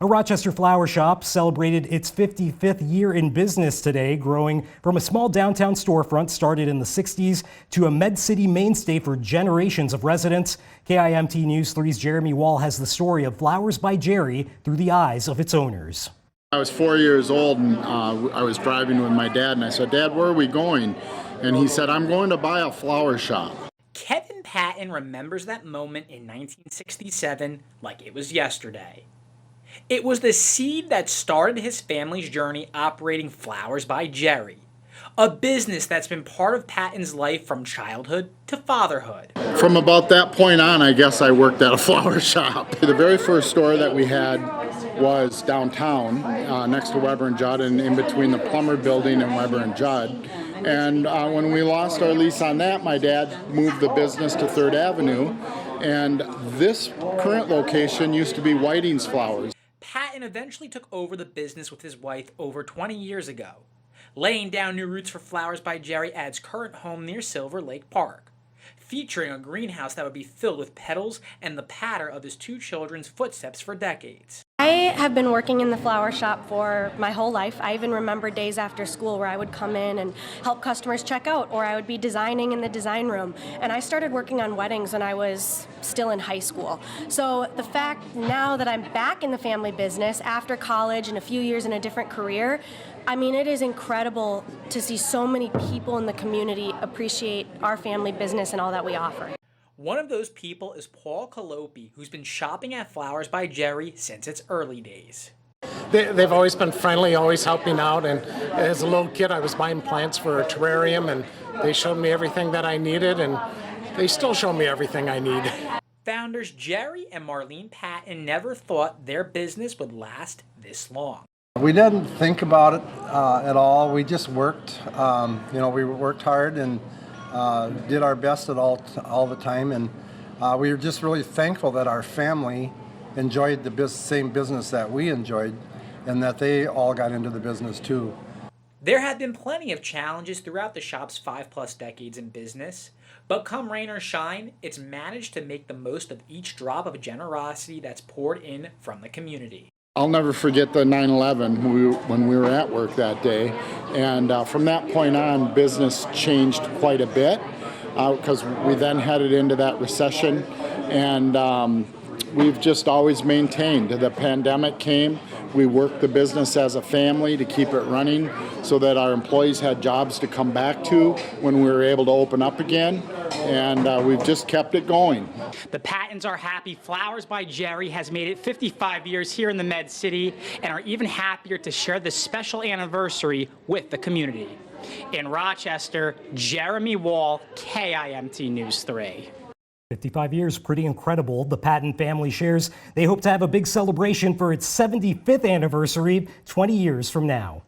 A Rochester flower shop celebrated its 55th year in business today, growing from a small downtown storefront started in the 60s to a Med-City mainstay for generations of residents. KIMT News 3's Jeremy Wall has the story of Flowers by Jerry through the eyes of its owners. I was 4 years old and I was driving with my dad and I said, "Dad, where are we going?" And he said, "I'm going to buy a flower shop." Kevin Patton remembers that moment in 1967 like it was yesterday. It was the seed that started his family's journey operating Flowers by Jerry, a business that's been part of Patton's life from childhood to fatherhood. From about that point on, I guess I worked at a flower shop. The very first store that we had was downtown next to Weber and Judd and in between the Plumber building and Weber and Judd. And when we lost our lease on that, my dad moved the business to 3rd Avenue. And this current location used to be Whiting's Flowers. Patton eventually took over the business with his wife over 20 years ago, laying down new roots for Flowers by Jerry at its current home near Silver Lake Park, featuring a greenhouse that would be filled with petals and the patter of his 2 children's footsteps for decades. I have been working in the flower shop for my whole life. I even remember days after school where I would come in and help customers check out, or I would be designing in the design room. And I started working on weddings when I was still in high school. So the fact now that I'm back in the family business after college and a few years in a different career, I mean, it is incredible to see so many people in the community appreciate our family business and all that we offer. One of those people is Paul Calopi, who's been shopping at Flowers by Jerry since its early days. They've always been friendly, always helping out, and as a little kid I was buying plants for a terrarium and they showed me everything that I needed, and they still show me everything I need. Founders Jerry and Marlene Patton never thought their business would last this long. We didn't think about it at all. We just worked. We worked hard and did our best at all the time, and we were just really thankful that our family enjoyed the same business that we enjoyed, and that they all got into the business too. There have been plenty of challenges throughout the shop's 5+ decades in business, but come rain or shine, it's managed to make the most of each drop of generosity that's poured in from the community. I'll never forget the 9/11 when we were at work that day, and from that point on, business changed quite a bit because we then headed into that recession, and we've just always maintained. The pandemic came, we worked the business as a family to keep it running so that our employees had jobs to come back to when we were able to open up again, and we've just kept it going. The Pattons are happy Flowers by Jerry has made it 55 years here in the Med-City and are even happier to share this special anniversary with the community. In Rochester, Jeremy Wall, KIMT News 3. 55 years, pretty incredible. The Patton family shares they hope to have a big celebration for its 75th anniversary 20 years from now.